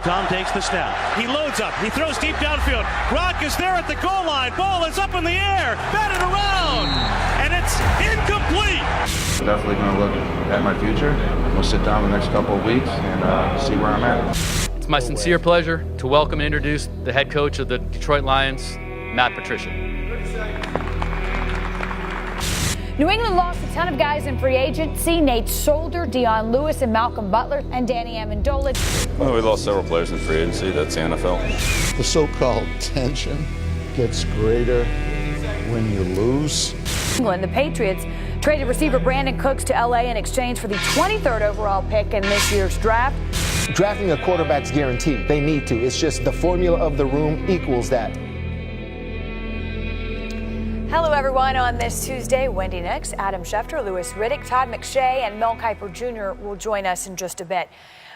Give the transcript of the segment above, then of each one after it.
Tom takes the snap. He loads up. He throws deep downfield. Gronk is there at the goal line. Ball is up in the air. Batted around. And it's incomplete. Definitely going to look at my future. We'll sit down the next couple of weeks and see where I'm at. It's my sincere pleasure to welcome and introduce the head coach of the Detroit Lions, Matt Patricia. New England lost a ton of guys in free agency. Nate Solder, Dion Lewis, and Malcolm Butler, and Danny Amendola. Well, we lost several players in free agency. That's the NFL. The so-called tension gets greater when you lose. England, the Patriots traded receiver Brandon Cooks to LA in exchange for the 23rd overall pick in this year's draft. Drafting a quarterback's guaranteed. They need to. It's just the formula of the room equals that. Hello, everyone. On this Tuesday, Wendy Nix, Adam Schefter, Louis Riddick, Todd McShay, and Mel Kiper Jr. will join us in just a bit.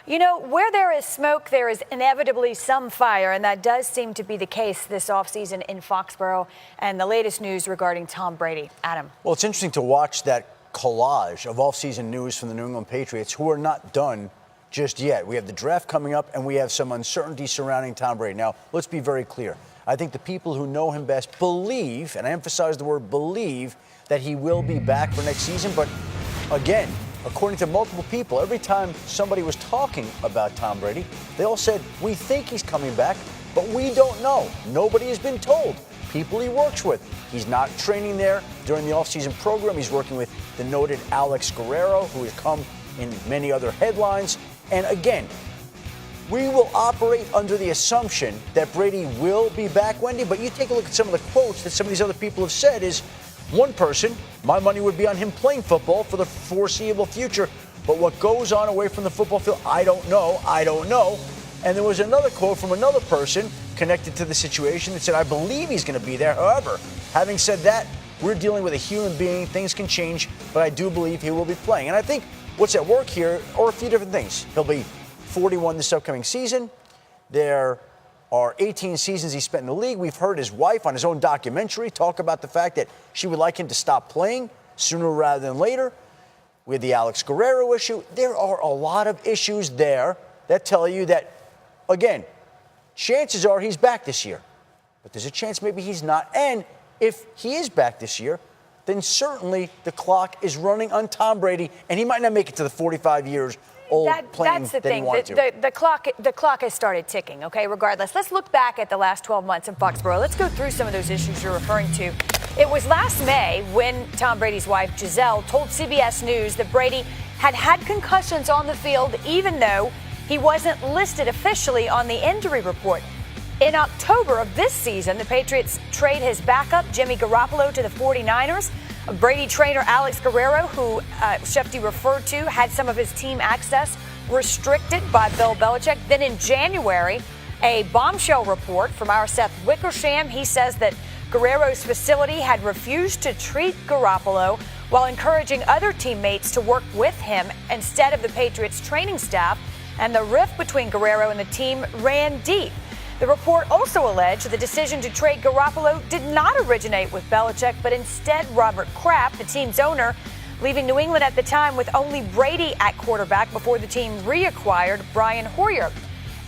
You know, where there is smoke, there is inevitably some fire, and that does seem to be the case this offseason in Foxborough. And the latest news regarding Tom Brady. Adam. Well, it's interesting to watch that collage of offseason news from the New England Patriots, who are not done just yet. We have the draft coming up, and we have some uncertainty surrounding Tom Brady. Now, let's be very clear. I think the people who know him best believe, and I emphasize the word believe, that he will be back for next season. But again, according to multiple people, every time somebody was talking about Tom Brady, they all said, we think he's coming back, but we don't know. Nobody has been told. People he works with. He's not training there during the offseason program. He's working with the noted Alex Guerrero, who has come in many other headlines. And again, we will operate under the assumption that Brady will be back, Wendy, but you take a look at some of the quotes that some of these other people have said is, one person, my money would be on him playing football for the foreseeable future, but what goes on away from the football field, I don't know. And there was another quote from another person connected to the situation that said, I believe he's going to be there. However, having said that, we're dealing with a human being. Things can change, but I do believe he will be playing. And I think what's at work here are a few different things. He'll be 41 this upcoming season. There are 18 seasons he spent in the league. We've heard his wife on his own documentary talk about the fact that she would like him to stop playing sooner rather than later. We had the Alex Guerrero issue. There are a lot of issues there that tell you that, again, chances are he's back this year. But there's a chance maybe he's not. And if he is back this year, then certainly the clock is running on Tom Brady, and he might not make it to the 45 years old playing that's the that thing. he wanted to. The clock has started ticking, okay, regardless. Let's look back at the last 12 months in Foxborough. Let's go through some of those issues you're referring to. It was last May when Tom Brady's wife, Giselle, told CBS News that Brady had had concussions on the field, even though he wasn't listed officially on the injury report. In October of this season, the Patriots trade his backup, Jimmy Garoppolo, to the 49ers. Brady trainer Alex Guerrero, who Shefty referred to, had some of his team access restricted by Bill Belichick. Then in January, a bombshell report from our Seth Wickersham. He says that Guerrero's facility had refused to treat Garoppolo while encouraging other teammates to work with him instead of the Patriots training staff. And the rift between Guerrero and the team ran deep. The report also alleged the decision to trade Garoppolo did not originate with Belichick, but instead Robert Kraft, the team's owner, leaving New England at the time with only Brady at quarterback before the team reacquired Brian Hoyer.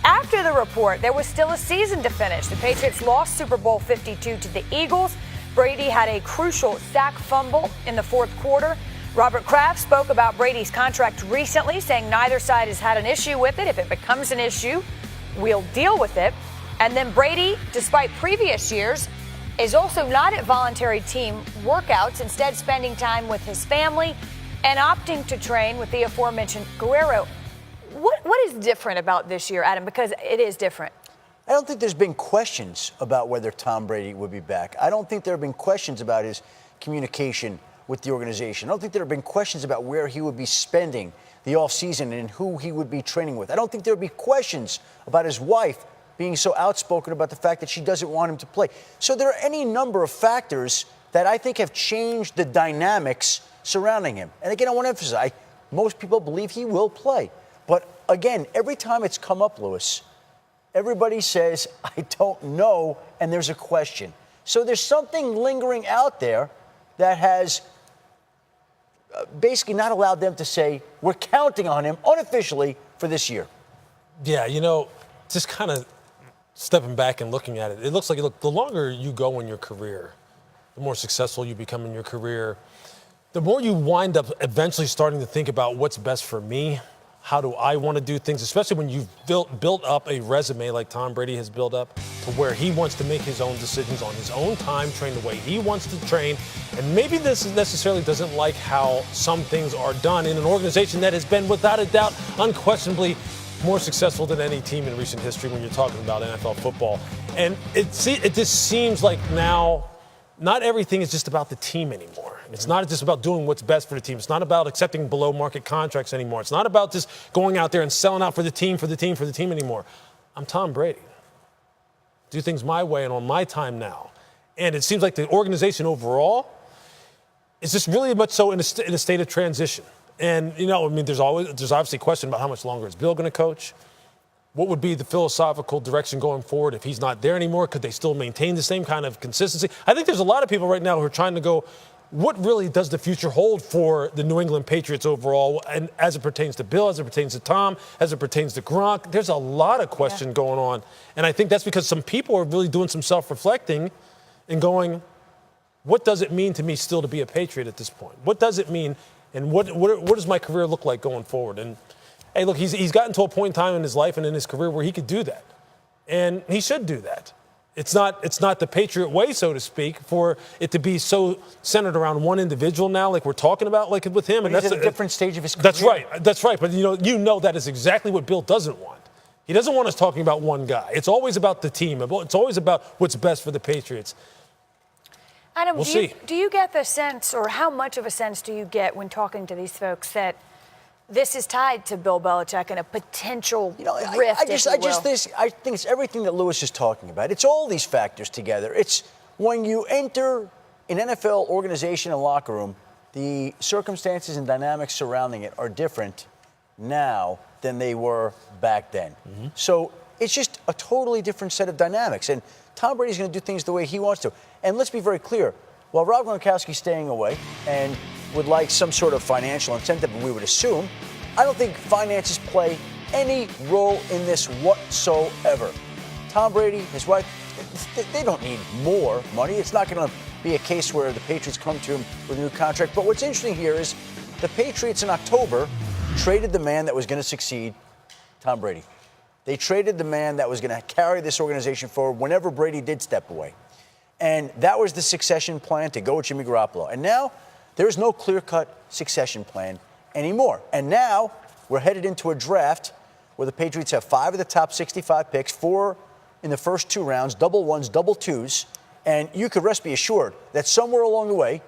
After the report, there was still a season to finish. The Patriots lost Super Bowl 52 to the Eagles. Brady had a crucial sack fumble in the fourth quarter. Robert Kraft spoke about Brady's contract recently, saying neither side has had an issue with it. If it becomes an issue, we'll deal with it. And then Brady, despite previous years, is also not at voluntary team workouts, instead spending time with his family and opting to train with the aforementioned Guerrero. What is different about this year, Adam? Because it is different. I don't think there's been questions about whether Tom Brady would be back. I don't think there have been questions about his communication with the organization. I don't think there have been questions about where he would be spending the offseason and who he would be training with. I don't think there would be questions about his wife being so outspoken about the fact that she doesn't want him to play. So there are any number of factors that I think have changed the dynamics surrounding him. And again, I want to emphasize, most people believe he will play. But again, every time it's come up, Louis, everybody says, I don't know, and there's a question. So there's something lingering out there that has basically not allowed them to say, we're counting on him unofficially for this year. Yeah, you know, just kind of stepping back and looking at it, it looks like the longer you go in your career, the more successful you become in your career, the more you wind up eventually starting to think about what's best for me. How do I want to do things, especially when you've built up a resume like Tom Brady has built up to where he wants to make his own decisions on his own time, train the way he wants to train. And maybe this necessarily doesn't like how some things are done in an organization that has been, without a doubt, unquestionably more successful than any team in recent history when you're talking about NFL football. And it just seems like now not everything is just about the team anymore. It's not just about doing what's best for the team. It's not about accepting below market contracts anymore. It's not about just going out there and selling out for the team anymore. I'm Tom Brady. Do things my way and on my time now. And it seems like the organization overall is just really much so in a state of transition. And, there's obviously a question about how much longer is Bill going to coach. What would be the philosophical direction going forward if he's not there anymore? Could they still maintain the same kind of consistency? I think there's a lot of people right now who are trying to go, what really does the future hold for the New England Patriots overall, and as it pertains to Bill, as it pertains to Tom, as it pertains to Gronk? There's a lot of question going on. And I think that's because some people are really doing some self-reflecting and going, what does it mean to me still to be a Patriot at this point? What does it mean, and what does my career look like going forward? And hey, look, he's gotten to a point in time in his life and in his career where he could do that. And he should do that. It's not the Patriot way, so to speak, for it to be so centered around one individual now, like we're talking about, like with him. And that's at a different stage of his career. That's right. But you know that is exactly what Bill doesn't want. He doesn't want us talking about one guy. It's always about the team. It's always about what's best for the Patriots. Adam, we'll see. Do you get the sense, or how much of a sense do you get when talking to these folks, that this is tied to Bill Belichick and a potential rift? I think it's everything that Lewis is talking about. It's all these factors together. It's when you enter an NFL organization and locker room, the circumstances and dynamics surrounding it are different now than they were back then. Mm-hmm. So it's just a totally different set of dynamics. And Tom Brady's going to do things the way he wants to. And let's be very clear. While Rob Gronkkowski's staying away and would like some sort of financial incentive, we would assume, I don't think finances play any role in this whatsoever. Tom Brady, his wife, they don't need more money. It's not going to be a case where the Patriots come to him with a new contract. But what's interesting here is the Patriots in October traded the man that was going to succeed Tom Brady. They traded the man that was going to carry this organization forward whenever Brady did step away. And that was the succession plan to go with Jimmy Garoppolo. And now there's no clear-cut succession plan anymore. And now we're headed into a draft where the Patriots have 5 of the top 65 picks, 4 in the first 2 rounds, double ones, double twos. And you could rest be assured that somewhere along the way,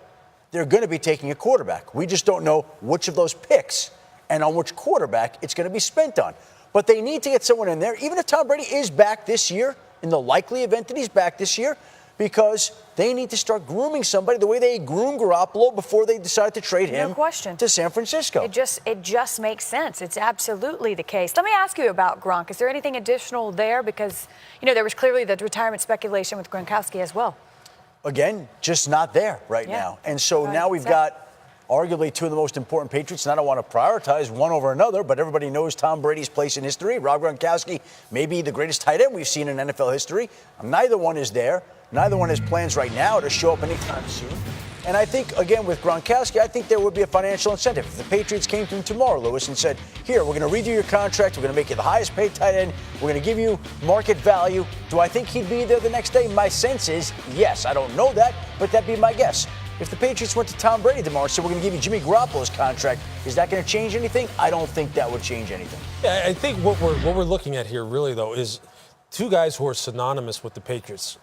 they're going to be taking a quarterback. We just don't know which of those picks and on which quarterback it's going to be spent on. But they need to get someone in there, even if Tom Brady is back this year, in the likely event that he's back this year, because they need to start grooming somebody the way they groomed Garoppolo before they decided to trade him to San Francisco. It just makes sense. It's absolutely the case. Let me ask you about Gronk. Is there anything additional there? Because, there was clearly the retirement speculation with Gronkkowski as well. Again, just not there right now. And so now we've got arguably 2 of the most important Patriots, and I don't want to prioritize one over another, but everybody knows Tom Brady's place in history. Rob Gronkkowski may be the greatest tight end we've seen in NFL history. Neither one is there. Neither one has plans right now to show up anytime soon. And I think, again, with Gronkkowski, I think there would be a financial incentive. If the Patriots came to him tomorrow, Lewis, and said, here, we're going to redo your contract, we're going to make you the highest paid tight end, we're going to give you market value, do I think he'd be there the next day? My sense is yes. I don't know that, but that'd be my guess. If the Patriots went to Tom Brady tomorrow and said, we're going to give you Jimmy Garoppolo's contract, is that going to change anything? I don't think that would change anything. Yeah, I think what we're looking at here really, though, is 2 guys who are synonymous with the Patriots.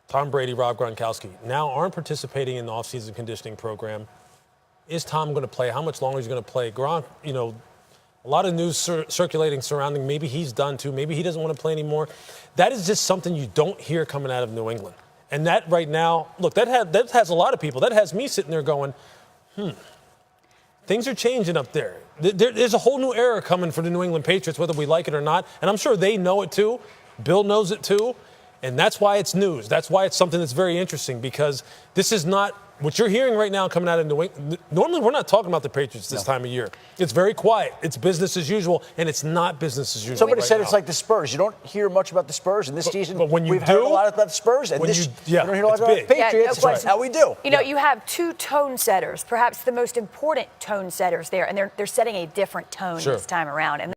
Tom Brady, Rob Gronkkowski, now aren't participating in the offseason conditioning program. Is Tom going to play? How much longer is he going to play? Gronk, a lot of news circulating surrounding maybe he's done too. Maybe he doesn't want to play anymore. That is just something you don't hear coming out of New England. And that right now, look, that has a lot of people. That has me sitting there going, things are changing up there. There's a whole new era coming for the New England Patriots, whether we like it or not. And I'm sure they know it too. Bill knows it too. And that's why it's news. That's why it's something that's very interesting, because this is not what you're hearing right now coming out of New England, normally we're not talking about the Patriots this time of year. It's very quiet. It's business as usual, and it's not business as usual. Somebody right said now. it's like the Spurs. You don't hear much about the Spurs, and this season but when you we've heard a do, lot about the Spurs, and when this you don't hear a lot it's about big. the Patriots. Yeah, no That's question. how we do. You know, you have two tone setters, perhaps the most important tone setters there, and they're setting a different tone Sure. this time around. And